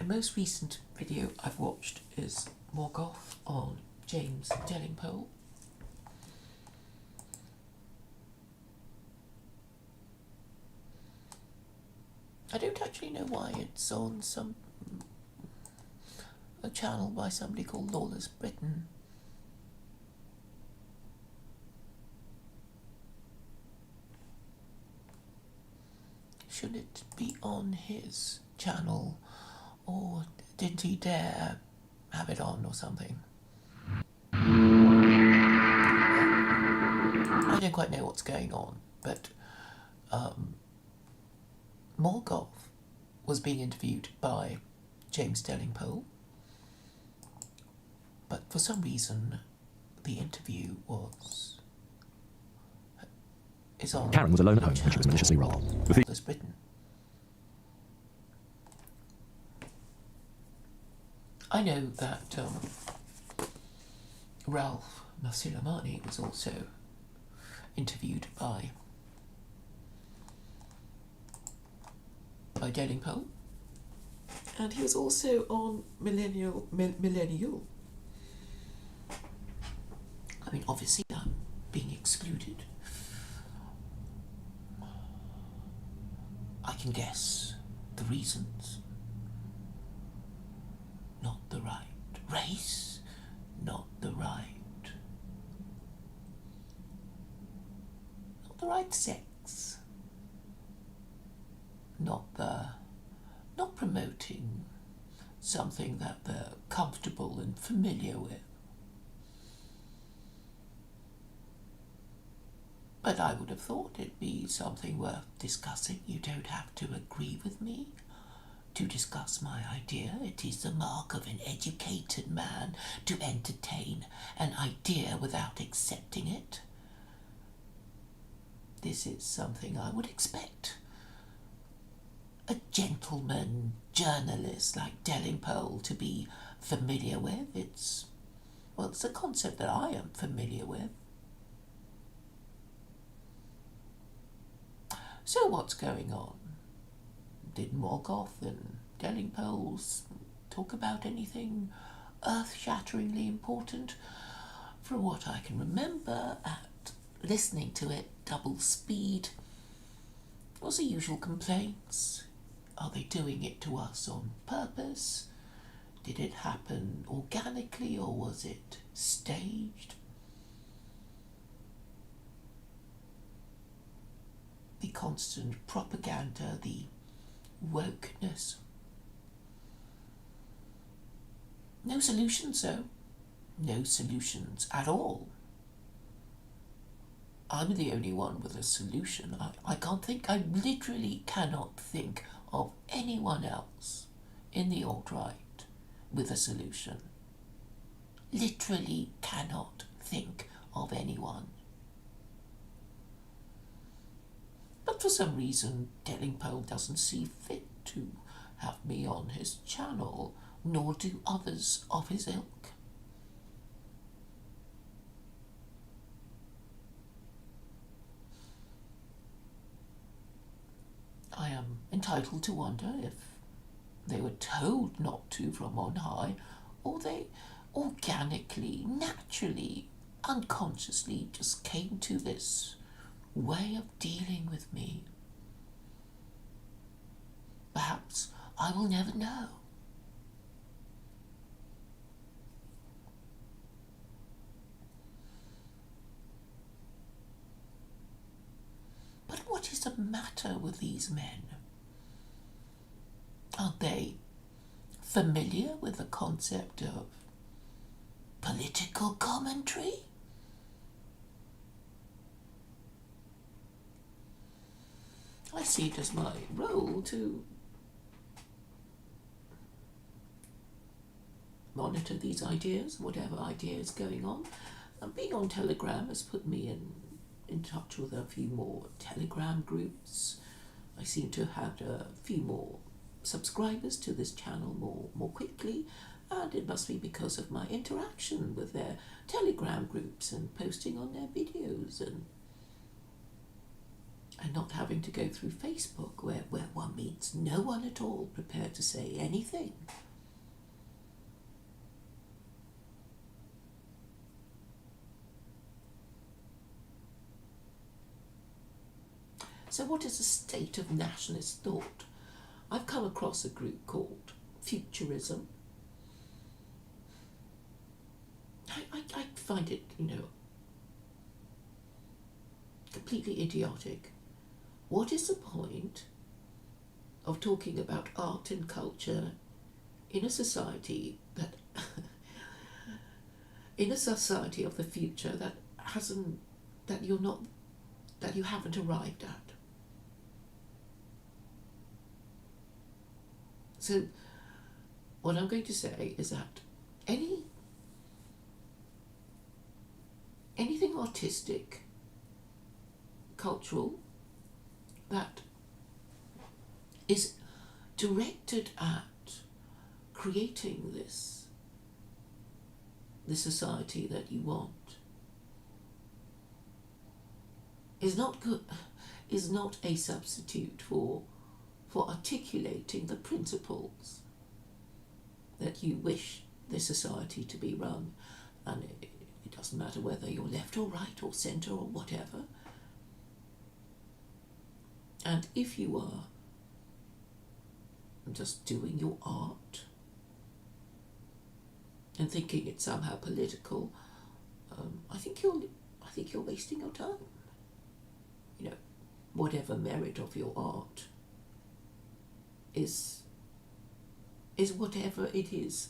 The most recent video I've watched is Morgoth on James Delingpole. I don't actually know why it's on a channel by somebody called Lawless Britain. Should it be on his channel, or didn't he dare have it on or something? I don't quite know what's going on, but Morgoth was being interviewed by James Delingpole, but for some reason the interview is on. Karen was alone at home when she was maliciously robbed. Lawless Britain. I know that Ralph Masilamani was also interviewed by Delingpole, and he was also on Millennial. I mean, obviously I'm being excluded. I can guess the reasons. Not the right race, not the right sex, not promoting something that they're comfortable and familiar with. But I would have thought it'd be something worth discussing. You don't have to agree with me to discuss my idea. It is the mark of an educated man to entertain an idea without accepting it. This is something I would expect a gentleman journalist like Delingpole to be familiar with. It's a concept that I am familiar with. So what's going on? Did Morgoth and Delingpole talk about anything earth-shatteringly important? From what I can remember at listening to it double speed, was the usual complaints. Are they doing it to us on purpose? Did it happen organically or was it staged? The constant propaganda, the wokeness. No solutions, though. No solutions at all. I'm the only one with a solution. I literally cannot think of anyone else in the alt-right with a solution. Literally cannot think of anyone. But for some reason, Delingpole doesn't see fit to have me on his channel, nor do others of his ilk. I am entitled to wonder if they were told not to from on high, or they organically, naturally, unconsciously just came to this way of dealing with me. Perhaps I will never know. But what is the matter with these men? Aren't they familiar with the concept of political commentary? I see it as my role to monitor these ideas, whatever idea is going on. And being on Telegram has put me in touch with a few more Telegram groups. I seem to have had a few more subscribers to this channel more quickly, and it must be because of my interaction with their Telegram groups and posting on their videos. And and not having to go through Facebook where one meets no one at all prepared to say anything. So what is a state of nationalist thought? I've come across a group called Futurism. I find it, completely idiotic. What is the point of talking about art and culture in a society that in a society of the future that you haven't arrived at? So what I'm going to say is that anything artistic, cultural, that is directed at creating this society that you want is not good, is not a substitute for articulating the principles that you wish the society to be run. And it doesn't matter whether you're left or right or centre or whatever. And if you are just doing your art and thinking it's somehow political, I think you're wasting your time. Whatever merit of your art is whatever it is,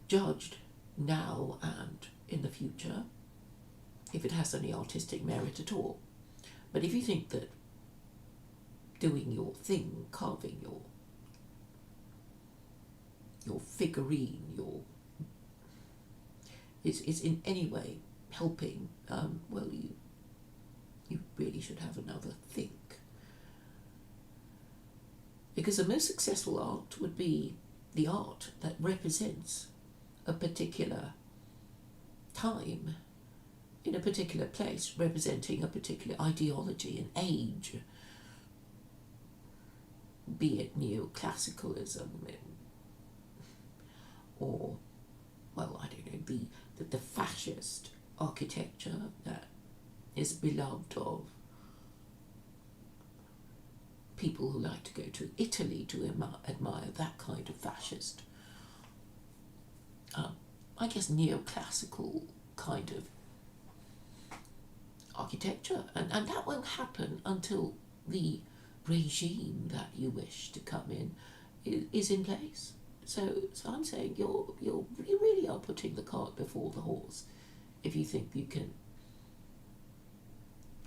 judged now and in the future, if it has any artistic merit at all. But if you think that doing your thing, carving your figurine, is in any way helping, well, you really should have another think. Because the most successful art would be the art that represents a particular time in a particular place, representing a particular ideology and age, be it neoclassicalism or, well, I don't know, the fascist architecture that is beloved of people who like to go to Italy to admire that kind of fascist, I guess, neoclassical kind of architecture. And that won't happen until the regime that you wish to come in is in place. So I'm saying you really are putting the cart before the horse if you think you can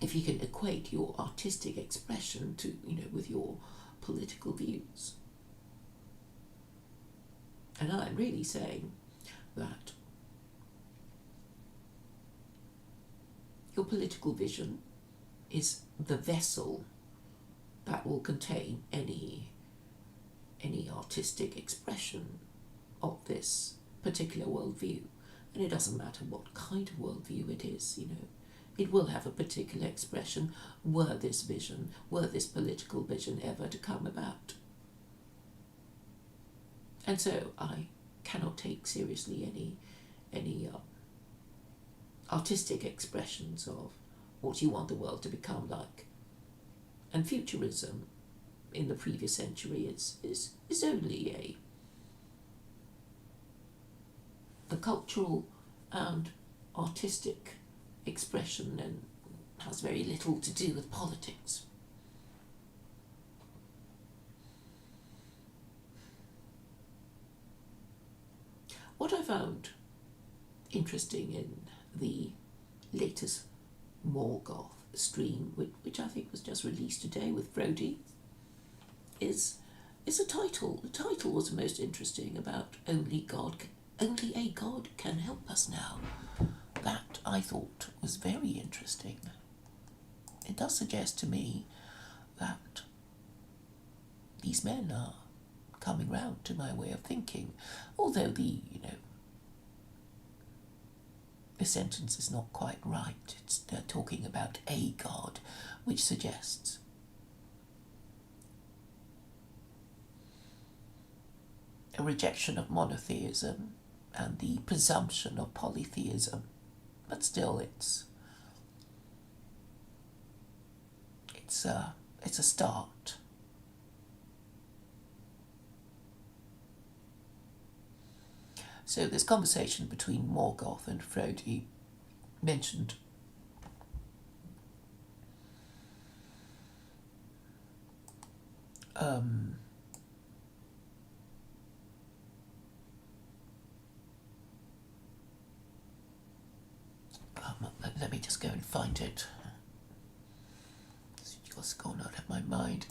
equate your artistic expression to with your political views. And I'm really saying that your political vision is the vessel that will contain any artistic expression of this particular worldview. And it doesn't matter what kind of worldview it is, it will have a particular expression were this political vision ever to come about. And so I cannot take seriously any artistic expressions of what you want the world to become like. And futurism in the previous century is only a cultural and artistic expression and has very little to do with politics. What I found interesting in the latest Morgoth stream, which I think was just released today with Brody, is a title. The title was most interesting, about only a God can help us now. That I thought was very interesting. It does suggest to me that these men are coming round to my way of thinking, although the the sentence is not quite right. It's talking about a God, which suggests a rejection of monotheism and the presumption of polytheism. But still, it's a start. So this conversation between Morgoth and Frodi mentioned let me just go and find it. It's just gone out of my mind.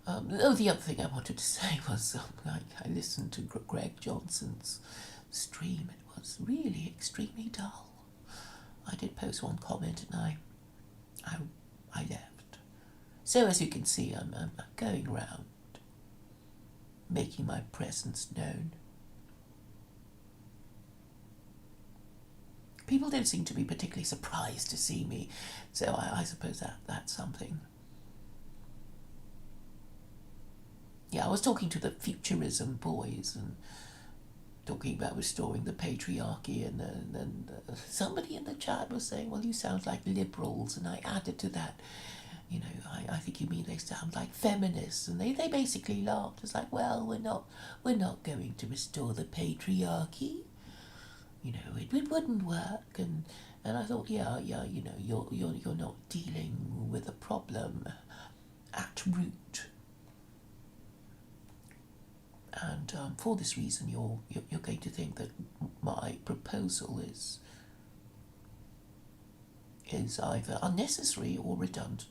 The other thing I wanted to say was I listened to Greg Johnson's stream. It was really extremely dull. I did post one comment and I left. So as you can see, I'm going around making my presence known. People don't seem to be particularly surprised to see me, so I suppose that's something. Yeah, I was talking to the Futurism boys and talking about restoring the patriarchy, and then somebody in the chat was saying, well, you sound like liberals, and I added to that, I think you mean they sound like feminists, and they basically laughed. It's like, well, we're not going to restore the patriarchy. It wouldn't work, and I thought, yeah, you're not dealing with a problem at root. And for this reason, you're going to think that my proposal is either unnecessary or redundant.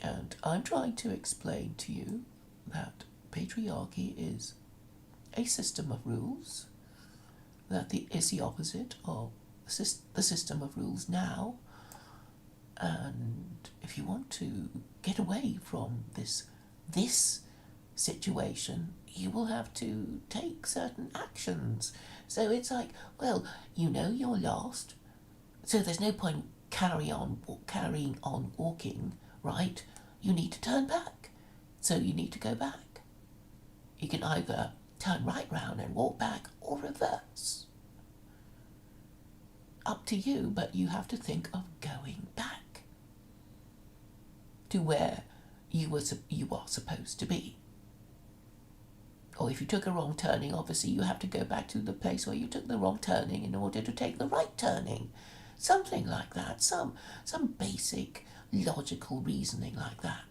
And I'm trying to explain to you that patriarchy is a system of rules that is the opposite of the system of rules now. And if you want to get away from this situation, you will have to take certain actions. So it's like, well, you're lost, so there's no point carrying on walking, right? You need to turn back, so you need to go back. You can either turn right round and walk back or reverse. Up to you, but you have to think of going back to where you are supposed to be. Or if you took a wrong turning, obviously you have to go back to the place where you took the wrong turning in order to take the right turning. Something like that, some basic logical reasoning like that.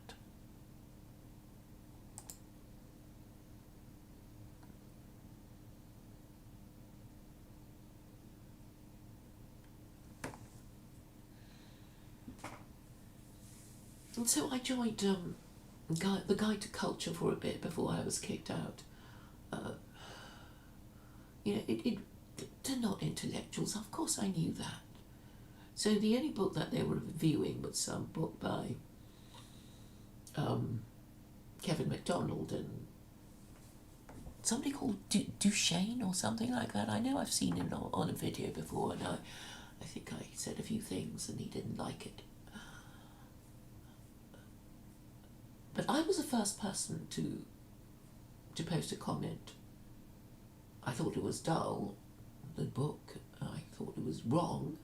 And so I joined the Guide to Culture for a bit before I was kicked out. They're not intellectuals, of course I knew that. So the only book that they were reviewing was some book by Kevin MacDonald and somebody called Duchesne or something like that. I know I've seen him on a video before, and I think I said a few things and he didn't like it. But I was the first person to post a comment. I thought it was dull, the book. I thought it was wrong.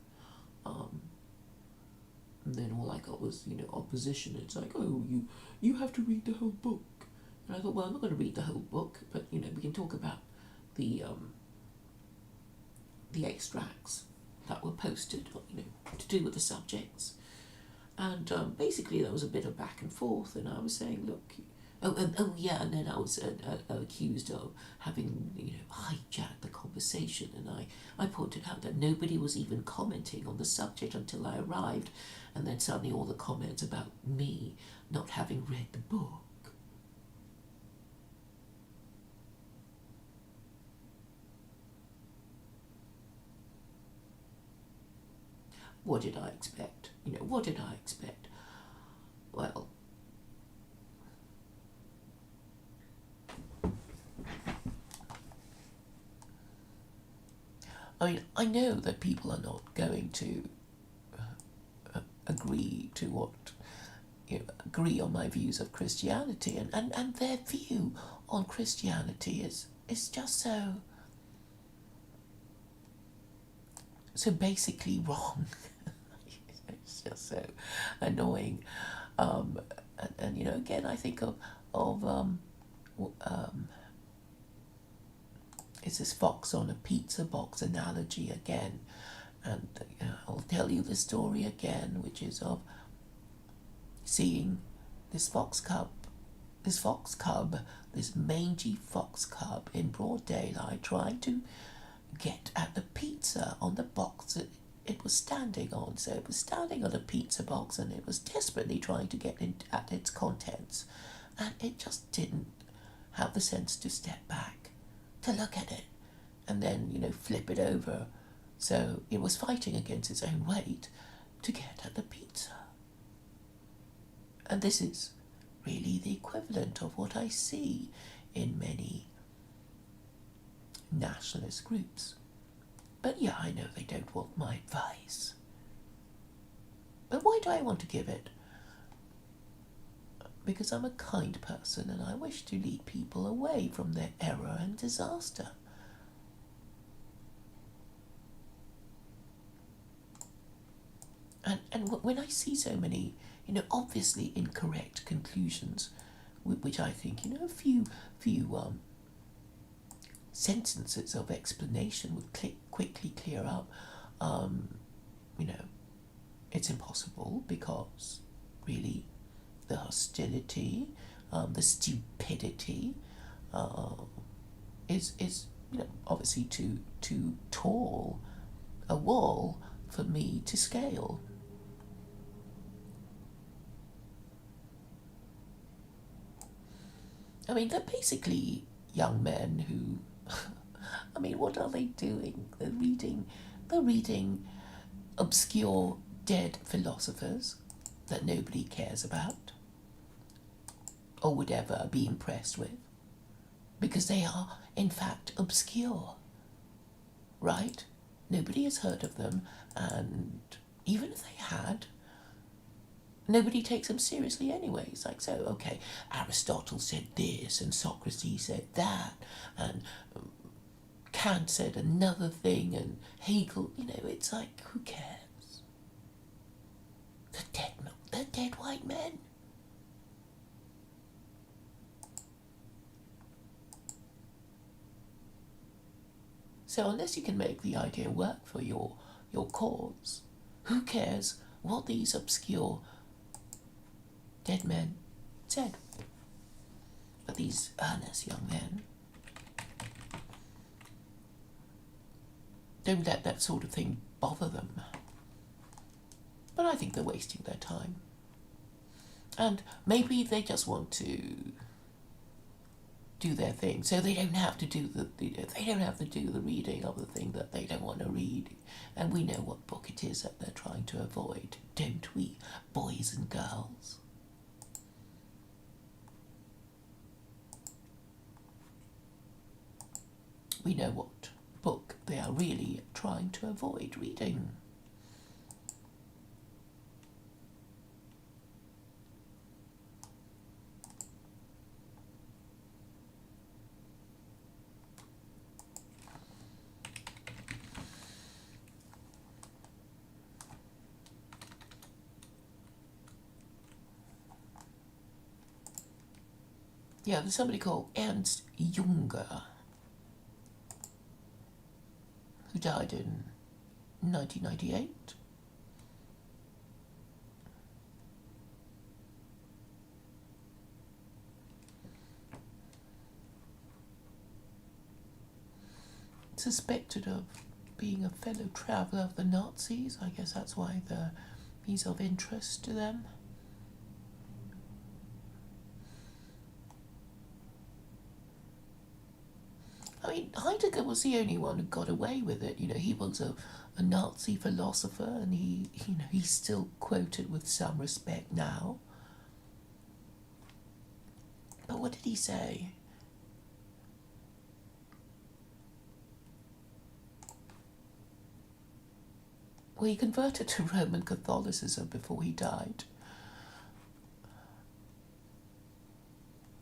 And then all I got was, opposition. It's like, oh, you have to read the whole book. And I thought, well, I'm not going to read the whole book, but, we can talk about the extracts that were posted, to do with the subjects. And basically there was a bit of back and forth, and I was saying, look, and then I was accused of having, hijacked the conversation, and I pointed out that nobody was even commenting on the subject until I arrived, and then suddenly all the comments about me not having read the book. What did I expect? What did I expect? Well, I mean, I know that people are not going to agree to agree on my views of Christianity, and their view on Christianity is just so basically wrong. It's just so annoying. And again, I think of it's this fox on a pizza box analogy again, and I'll tell you the story again, which is of seeing this this mangy fox cub in broad daylight trying to get at the pizza on the box that it was standing on. So it was standing on a pizza box and it was desperately trying to get at its contents, and it just didn't have the sense to step back to look at it and then flip it over. So it was fighting against its own weight to get at the pizza. And this is really the equivalent of what I see in many nationalist groups. But yeah, I know they don't want my advice. But why do I want to give it? Because I'm a kind person and I wish to lead people away from their error and disaster. And when I see so many, obviously incorrect conclusions, which I think, a few sentences of explanation would quickly clear up, it's impossible because really the hostility, the stupidity is obviously too tall a wall for me to scale. I mean, they're basically young men who, I mean, what are they doing? They're reading obscure dead philosophers that nobody cares about or would ever be impressed with, because they are, in fact, obscure, right? Nobody has heard of them, and even if they had, nobody takes them seriously anyway. It's like, so, okay, Aristotle said this, and Socrates said that, and Kant said another thing, and Hegel, it's like, who cares? They're dead white men. So unless you can make the idea work for your cause, who cares what these obscure dead men said? But these earnest young men don't let that sort of thing bother them. But I think they're wasting their time. And maybe they just want to do their thing, so they don't have to do the reading of the thing that they don't want to read. And we know what book it is that they're trying to avoid, don't we, boys and girls? We know what book they are really trying to avoid reading. Yeah, there's somebody called Ernst Junger who died in 1998. Suspected of being a fellow traveller of the Nazis. I guess that's why he's of interest to them. I mean, Heidegger was the only one who got away with it. He was a Nazi philosopher, and he's still quoted with some respect now. But what did he say? Well, he converted to Roman Catholicism before he died.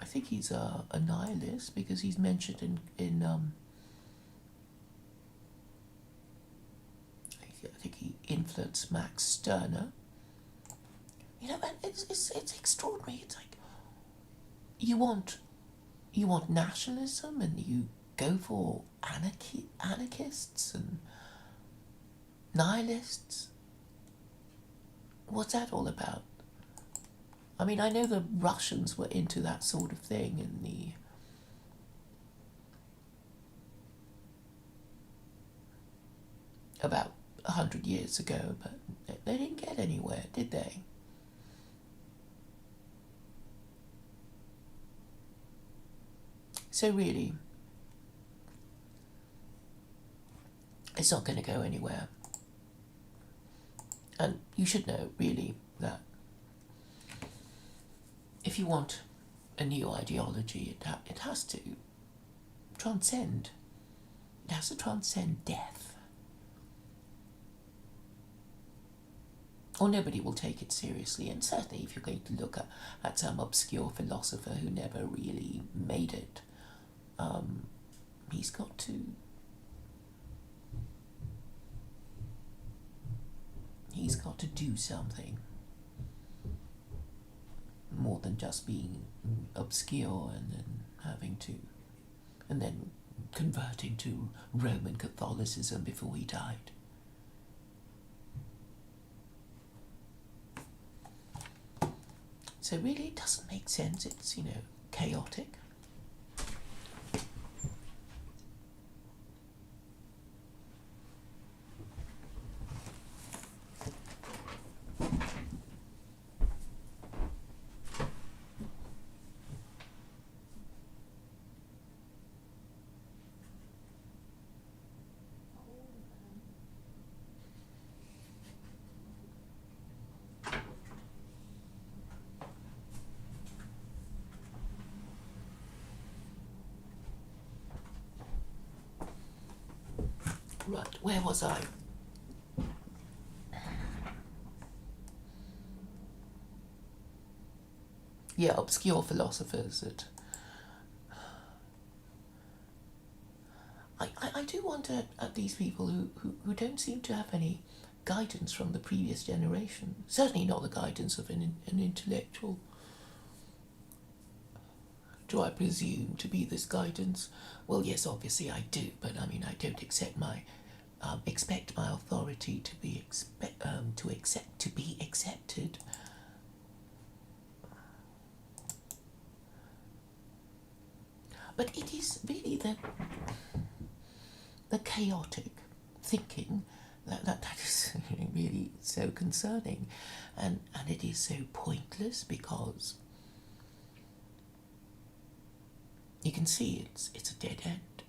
I think he's a nihilist because he's mentioned in I think he influenced Max Stirner. You know, and it's extraordinary. It's like you want nationalism and you go for anarchists and nihilists. What's that all about? I mean, I know the Russians were into that sort of thing in the about 100 years ago, but they didn't get anywhere, did they? So really, it's not going to go anywhere. And you should know, really, that if you want a new ideology, it has to transcend. It has to transcend death. Or nobody will take it seriously. And certainly if you're going to look at some obscure philosopher who never really made it, he's got to do something more than just being obscure and then converting to Roman Catholicism before he died. So really it doesn't make sense. It's, chaotic. Right, where was I? Yeah, obscure philosophers that... I do wonder at these people who don't seem to have any guidance from the previous generation. Certainly not the guidance of an intellectual. Do I presume to be this guidance? Well, yes, obviously I do, but I mean, I don't expect my authority to be accepted. But it is really the chaotic thinking that is really so concerning, and it is so pointless because you can see it's a dead end,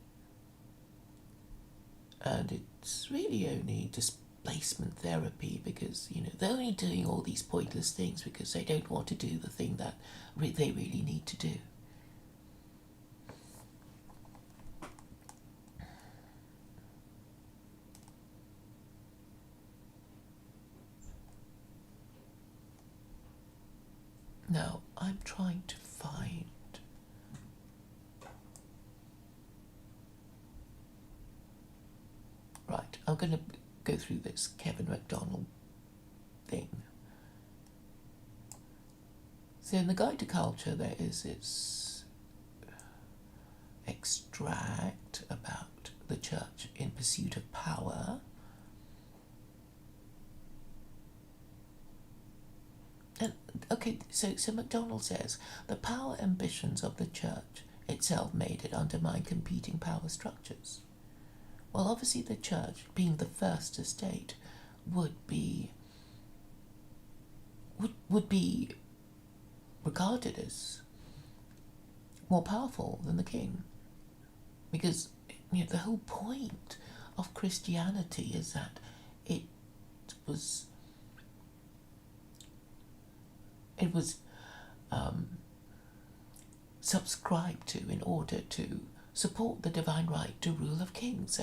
and it's really only displacement therapy because they're only doing all these pointless things because they don't want to do the thing that they really need to do. Now, I'm trying to find... Right, I'm going to go through this Kevin MacDonald thing. So in the Guide to Culture, there is this extract about the church in pursuit of power. And, okay, so MacDonald says, the power ambitions of the church itself made it undermine competing power structures. Well, obviously the church, being the first estate, would be regarded as more powerful than the king, because the whole point of Christianity is that it was subscribed to in order to support the divine right to rule of kings.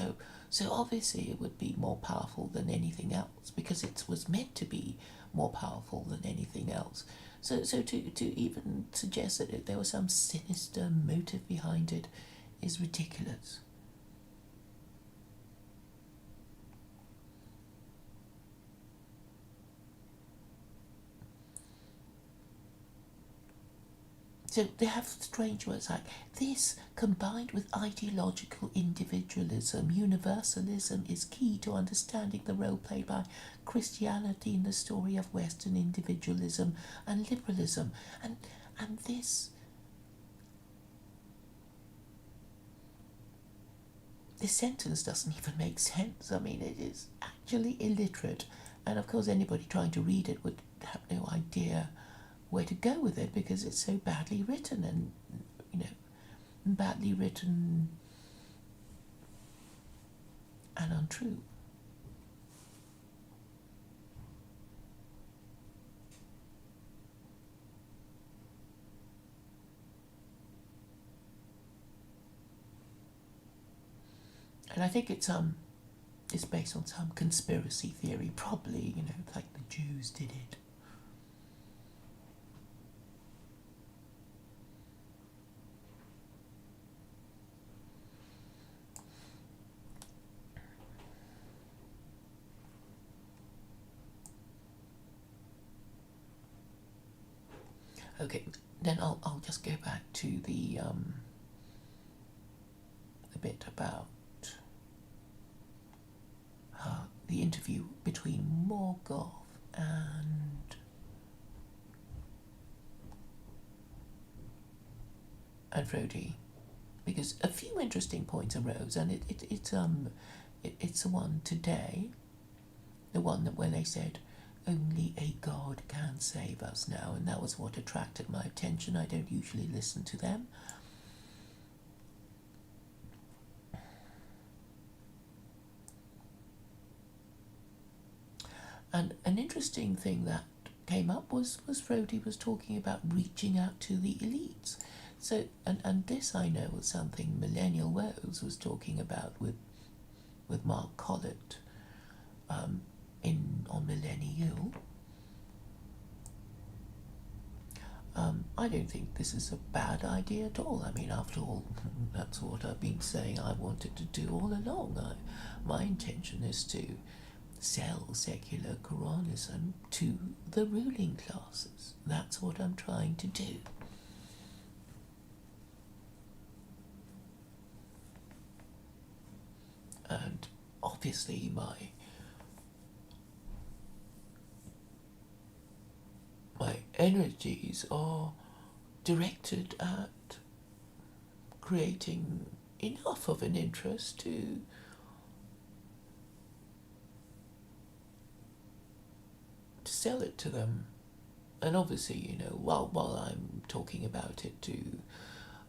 So obviously it would be more powerful than anything else because it was meant to be more powerful than anything else. So to even suggest that there was some sinister motive behind it is ridiculous. So they have strange words like this combined with ideological individualism. Universalism is key to understanding the role played by Christianity in the story of Western individualism and liberalism. And this sentence doesn't even make sense. I mean, it is actually illiterate. And of course, anybody trying to read it would have no idea where to go with it because it's so badly written and, badly written and untrue. And I think it's based on some conspiracy theory, probably, like the Jews did it. Okay, then I'll just go back to the bit about the interview between Morgoth and Frody, because a few interesting points arose, and it's the one today, the one where they said only a god can save us now, and that was what attracted my attention. I don't usually listen to them. And an interesting thing that came up was Frody was talking about reaching out to the elites. So, and this I know was something Millennial Rose was talking about with Mark Collett on Millennial. I don't think this is a bad idea at all. I mean, after all, that's what I've been saying I wanted to do all along. My intention is to sell secular Quranism to the ruling classes. That's what I'm trying to do. And obviously my energies are directed at creating enough of an interest to sell it to them. And obviously, while I'm talking about it to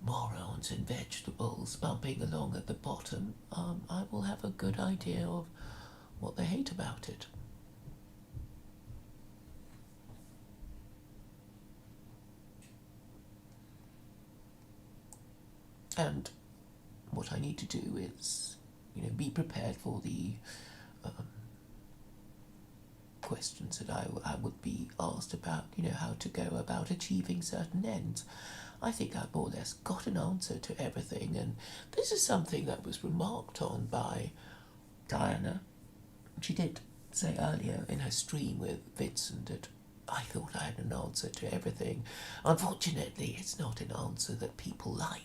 morons and vegetables bumping along at the bottom, I will have a good idea of what they hate about it. And what I need to do is, be prepared for the questions that I would be asked about, how to go about achieving certain ends. I think I've more or less got an answer to everything, and this is something that was remarked on by Diana. She did say earlier in her stream with Vincent that I thought I had an answer to everything. Unfortunately, it's not an answer that people like.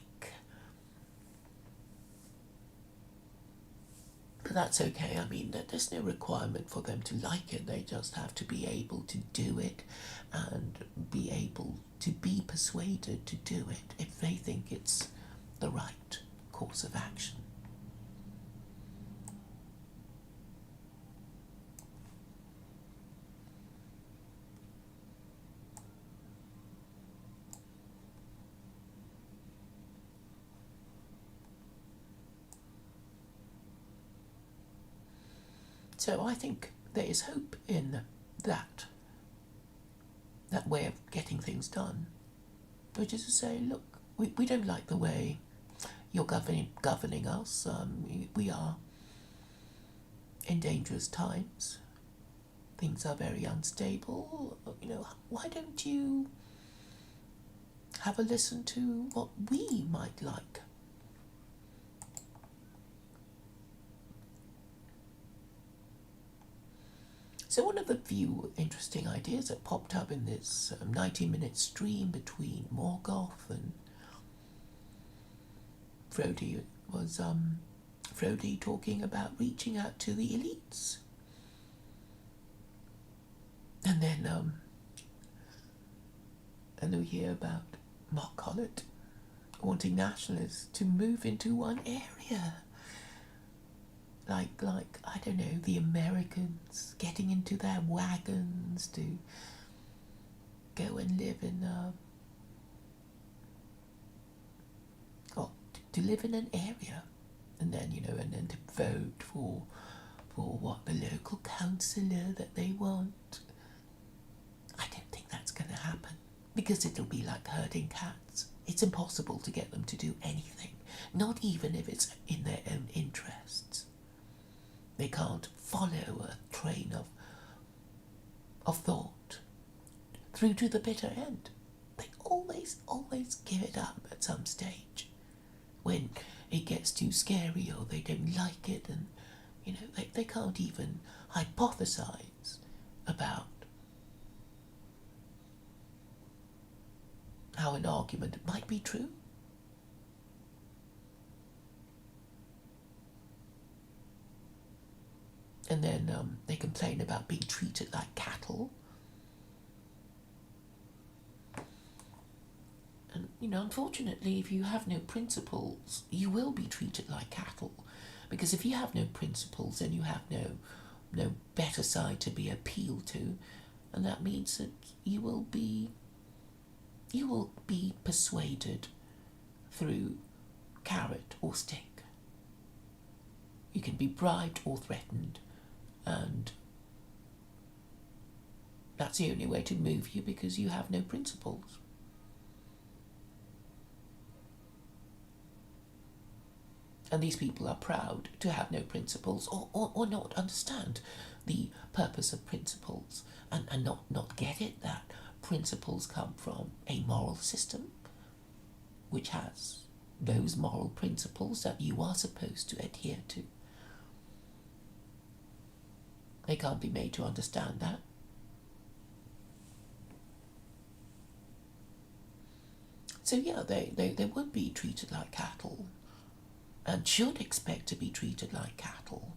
But that's okay. I mean, there's no requirement for them to like it. They just have to be able to do it and be able to be persuaded to do it if they think it's the right course of action. So I think there is hope in that way of getting things done, which is to say, look, we don't like the way you're governing us. We are in dangerous times. Things are very unstable. Why don't you have a listen to what we might like? So one of the few interesting ideas that popped up in this 90-minute stream between Morgoth and Frody was Frody talking about reaching out to the elites. And then we hear about Mark Collett wanting nationalists to move into one area. Like I don't know, the Americans getting into their wagons to go and live in to live in an area, and then to vote for what the local councillor that they want. I don't think that's going to happen, because it'll be like herding cats. It's impossible to get them to do anything, not even if it's in their own interests. They can't follow a train of thought through to the bitter end. They always give it up at some stage when it gets too scary or they don't like it, and they can't even hypothesize about how an argument might be true. And then they complain about being treated like cattle. And, unfortunately, if you have no principles, you will be treated like cattle. Because if you have no principles, then you have no better side to be appealed to. And that means that you will be persuaded through carrot or stick. You can be bribed or threatened. And that's the only way to move you, because you have no principles. And these people are proud to have no principles, or not understand the purpose of principles, and not get it that principles come from a moral system which has those moral principles that you are supposed to adhere to. They can't be made to understand that. So yeah, they would be treated like cattle, and should expect to be treated like cattle.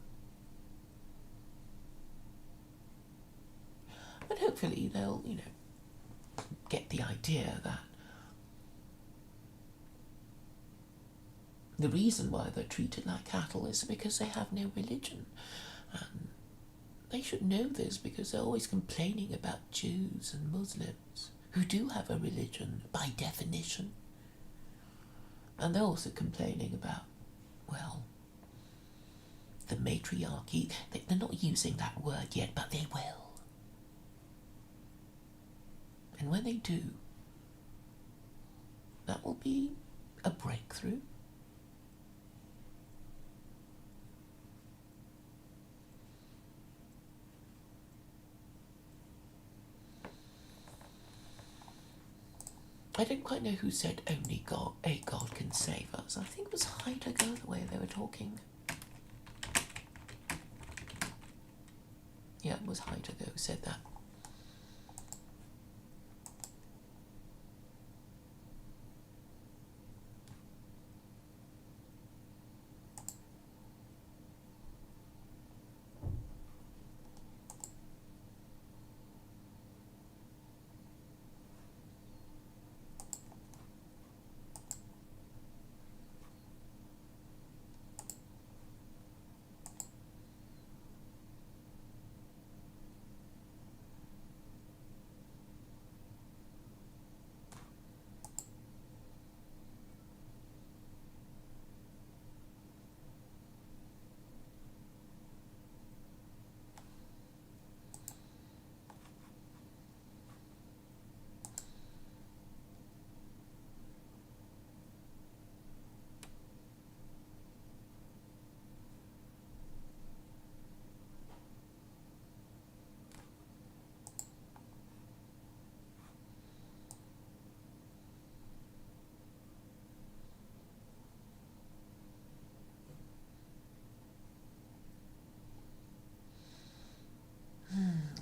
But hopefully they'll, get the idea that the reason why they're treated like cattle is because they have no religion. And they should know this, because they're always complaining about Jews and Muslims who do have a religion by definition. And they're also complaining about, the matriarchy. They're not using that word yet, but they will. And when they do, that will be a breakthrough. I don't quite know who said only a God can save us. I think it was Heidegger, the way they were talking. Yeah, it was Heidegger who said that.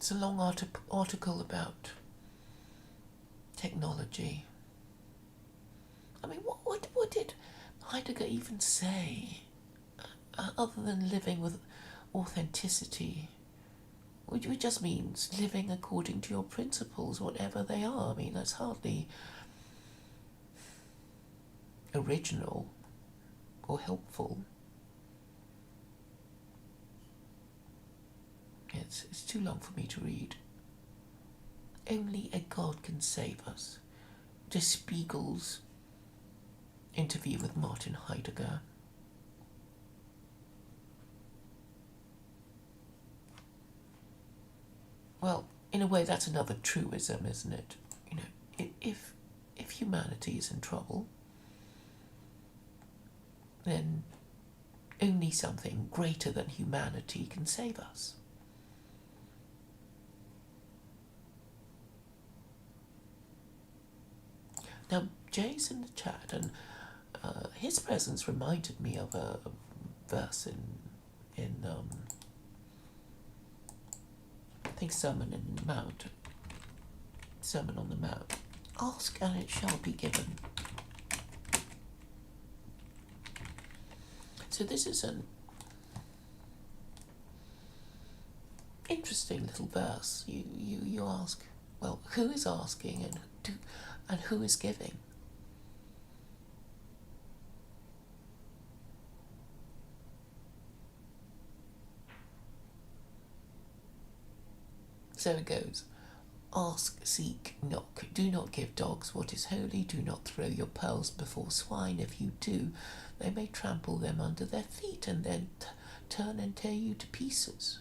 It's a long article about technology. I mean, what did Heidegger even say, other than living with authenticity, which just means living according to your principles, whatever they are. I mean, that's hardly original or helpful. It's too long for me to read. Only a God can save us. Der Spiegel's interview with Martin Heidegger. Well, in a way, that's another truism, isn't it? You know, if humanity is in trouble, then only something greater than humanity can save us. Now, Jay's in the chat, and his presence reminded me of a verse in I think Sermon on the Mount. Ask and it shall be given. So this is an interesting little verse. You ask, well, who is asking and who is giving? So it goes. Ask, seek, knock. Do not give dogs what is holy. Do not throw your pearls before swine. If you do, they may trample them under their feet and then turn and tear you to pieces.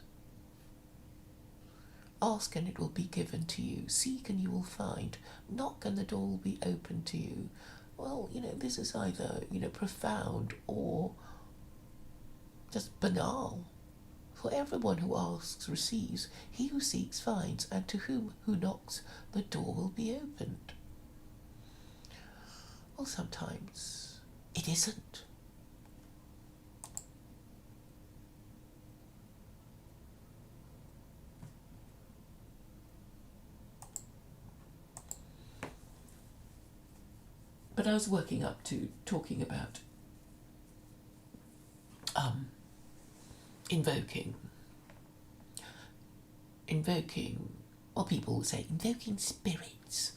Ask and it will be given to you. Seek and you will find. Knock and the door will be open to you. Well, this is either, profound or just banal. For everyone who asks receives, he who seeks finds, and to whom who knocks the door will be opened. Well, sometimes it isn't. But I was working up to talking about invoking, well, people would say invoking spirits.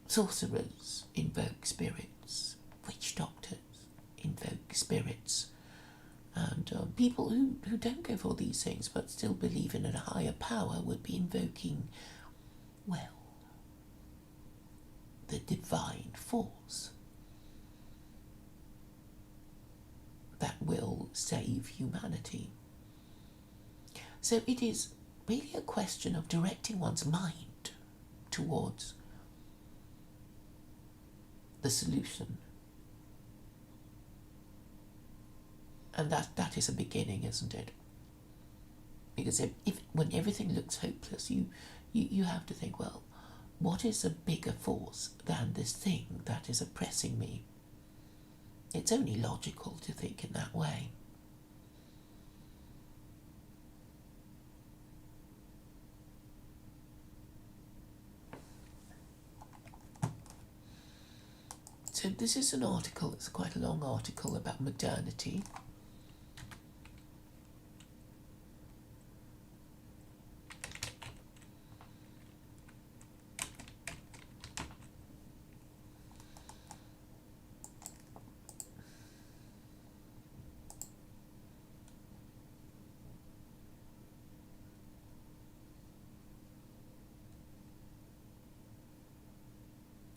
Sorcerers invoke spirits. Witch doctors invoke spirits. And people who don't go for these things but still believe in a higher power would be invoking, well, the divine force that will save humanity. So it is really a question of directing one's mind towards the solution. And that is a beginning, isn't it? Because if when everything looks hopeless, you have to think, well, what is a bigger force than this thing that is oppressing me? It's only logical to think in that way. So this is an article, it's quite a long article about modernity.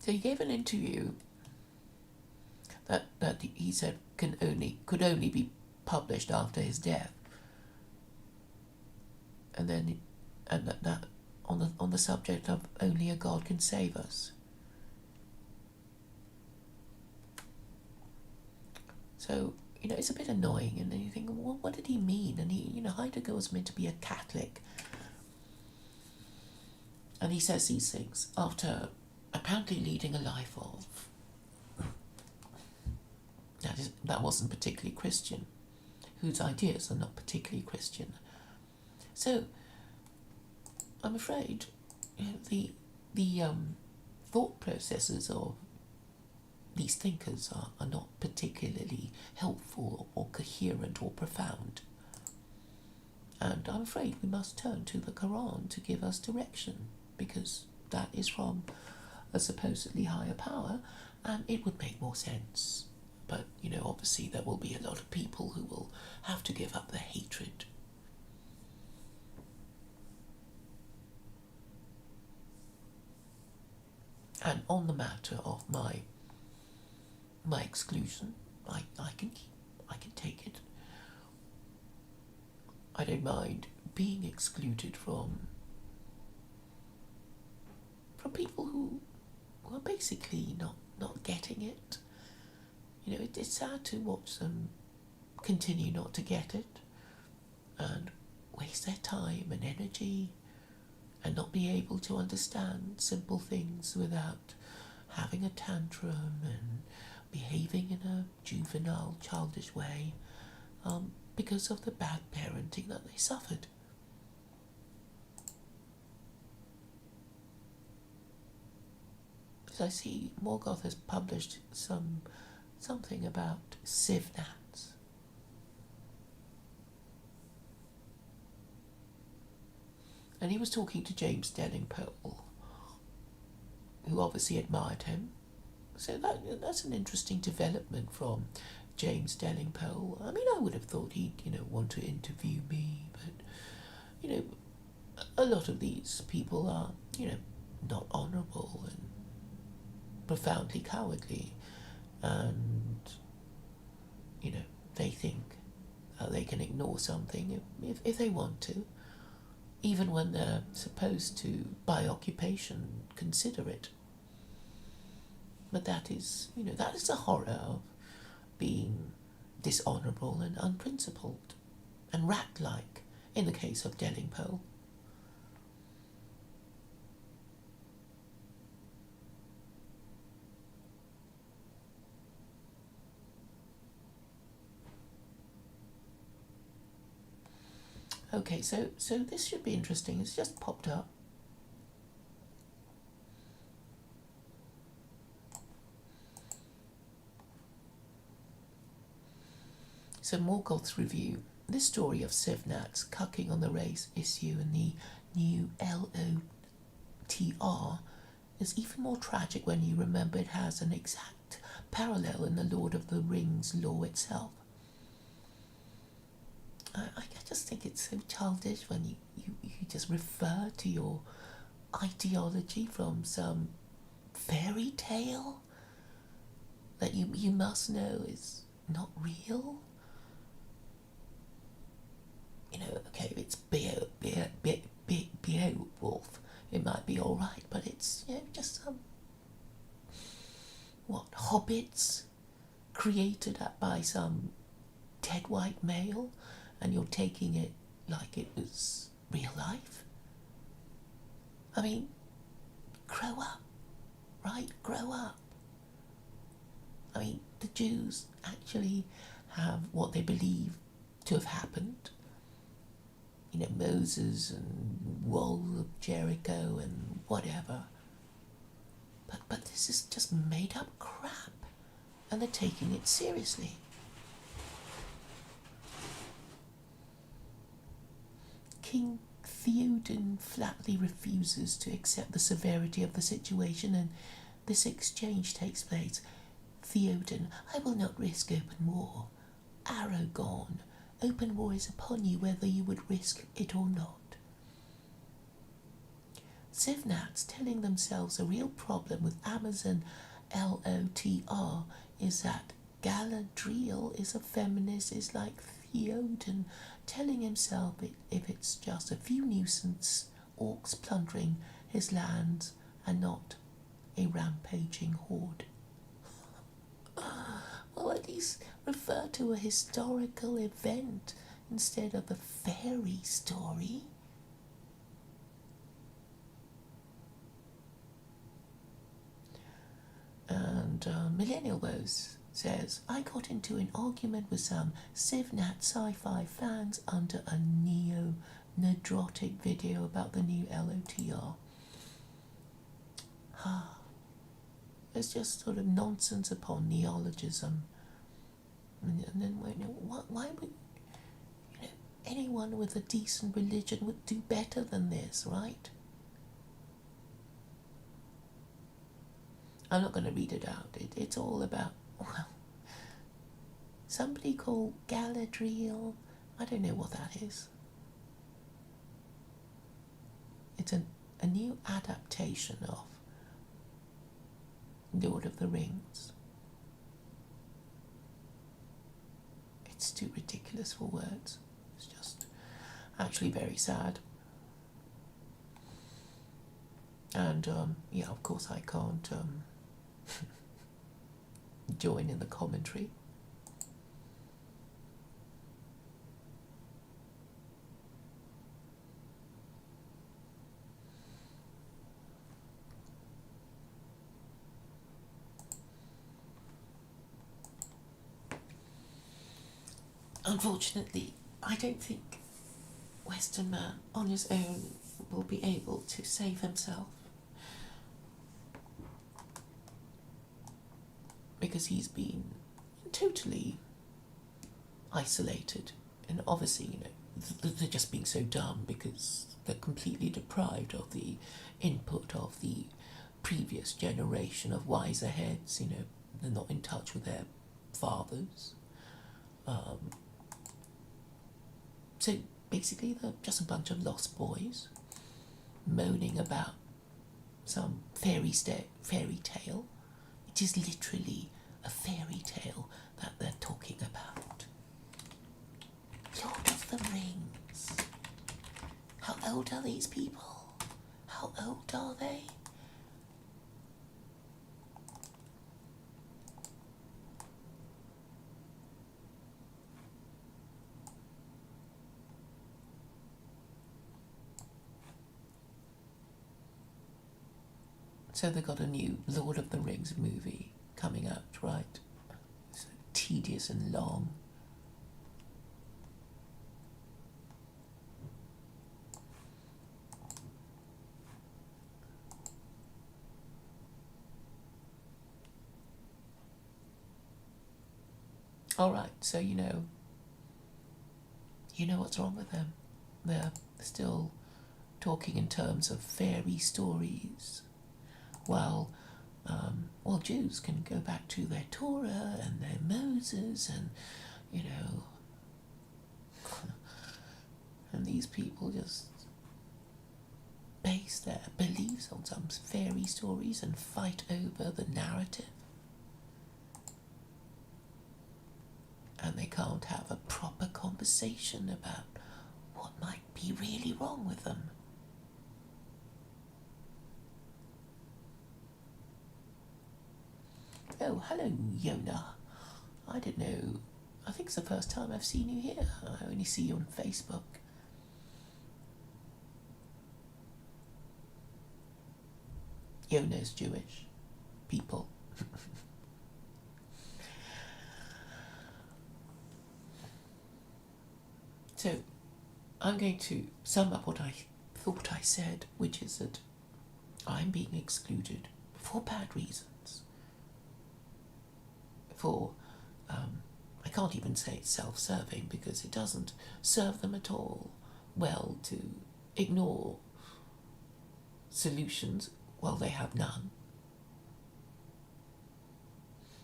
So he gave an interview that he said could only be published after his death, and that on the subject of only a God can save us. So it's a bit annoying, and then you think, well, what did he mean? And Heidegger was meant to be a Catholic, and he says these things after apparently leading a life of that wasn't particularly Christian, whose ideas are not particularly Christian. So I'm afraid the thought processes of these thinkers are not particularly helpful or coherent or profound. And I'm afraid we must turn to the Quran to give us direction, because that is from a supposedly higher power, and it would make more sense. But, obviously there will be a lot of people who will have to give up their hatred. And on the matter of my exclusion, I can take it. I don't mind being excluded from people who are basically not getting it. It's sad to watch them continue not to get it and waste their time and energy and not be able to understand simple things without having a tantrum and behaving in a juvenile, childish way, because of the bad parenting that they suffered. As I see, Morgoth has published something about civnats. And he was talking to James Delingpole, who obviously admired him. So that's an interesting development from James Delingpole. I mean, I would have thought he'd, want to interview me, but, a lot of these people are, not honourable and profoundly cowardly, and, they think they can ignore something if they want to, even when they're supposed to, by occupation, consider it. But that is the horror of being dishonourable and unprincipled, and rat-like, in the case of Delingpole. Okay, so this should be interesting. It's just popped up. So Morgoth's review. This story of Civnats cucking on the race issue and the new LOTR is even more tragic when you remember it has an exact parallel in the Lord of the Rings lore itself. I just think it's so childish when you just refer to your ideology from some fairy tale that you must know is not real. Okay, if it's Beowulf, it might be alright, but it's, just some, hobbits created by some dead white male, and you're taking it like it was real life? I mean, grow up, right? Grow up. I mean, the Jews actually have what they believe to have happened. Moses and Wall of Jericho and whatever. But this is just made up crap, and they're taking it seriously. King Theoden flatly refuses to accept the severity of the situation, and this exchange takes place. Theoden, I will not risk open war. Aragorn, open war is upon you whether you would risk it or not. Civnats telling themselves a real problem with Amazon LOTR is that Galadriel is a feminist is like Theoden telling himself if it's just a few nuisance orcs plundering his lands and not a rampaging horde. Well, at least refer to a historical event instead of a fairy story. And Millennial Woes says, I got into an argument with some Civnat sci-fi fans under a nerdrotic video about the new LOTR. It's just sort of nonsense upon neologism. And then, why would, anyone with a decent religion would do better than this, right? I'm not going to read it out. It's all about, well, somebody called Galadriel. I don't know what that is. It's a new adaptation of Lord of the Rings. It's too ridiculous for words. It's just actually very sad. And, yeah, of course I can't join in the commentary. Unfortunately, I don't think Western man on his own will be able to save himself, because he's been totally isolated, and obviously, they're just being so dumb because they're completely deprived of the input of the previous generation of wiser heads. They're not in touch with their fathers. So basically, they're just a bunch of lost boys moaning about some fairy tale. It is literally a fairy tale that they're talking about. Lord of the Rings. How old are these people? How old are they? So they got a new Lord of the Rings movie coming out, right? So tedious and long. Alright, so you know what's wrong with them. They're still talking in terms of fairy stories. While Jews can go back to their Torah and their Moses and, and these people just base their beliefs on some fairy stories and fight over the narrative. And they can't have a proper conversation about what might be really wrong with them. Oh, hello, Yona. I don't know. I think it's the first time I've seen you here. I only see you on Facebook. Yona's Jewish. People. So, I'm going to sum up what I thought I said, which is that I'm being excluded for bad reasons. I can't even say it's self-serving, because it doesn't serve them at all well to ignore solutions while they have none,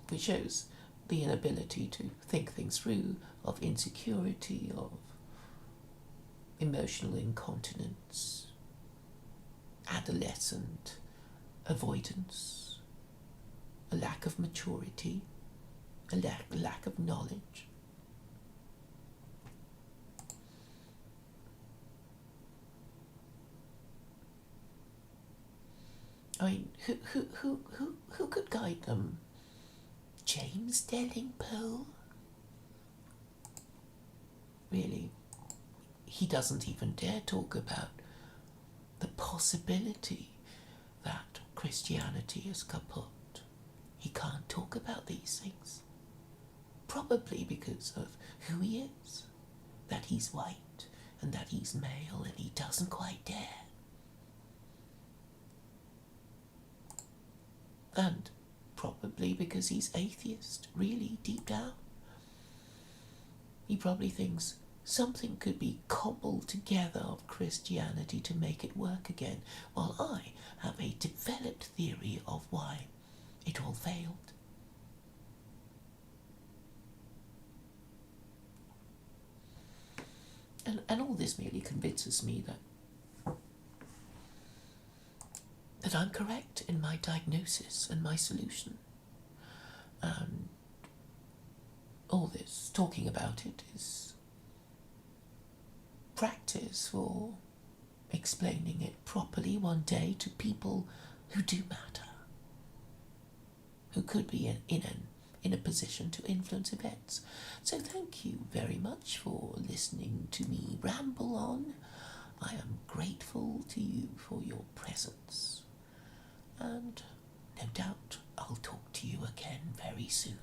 which shows the inability to think things through, of insecurity, of emotional incontinence, adolescent avoidance, a lack of maturity, a lack of knowledge. I mean, who could guide them? James Delingpole? Really? He doesn't even dare talk about the possibility that Christianity is kaput. He can't talk about these things. Probably because of who he is, that he's white and that he's male and he doesn't quite dare. And probably because he's atheist, really, deep down. He probably thinks something could be cobbled together of Christianity to make it work again, while I have a developed theory of why it all failed. And all this merely convinces me that I'm correct in my diagnosis and my solution. And all this talking about it is practice for explaining it properly one day to people who do matter, who could be in a position to influence events. So thank you very much for listening to me ramble on. I am grateful to you for your presence, and no doubt I'll talk to you again very soon.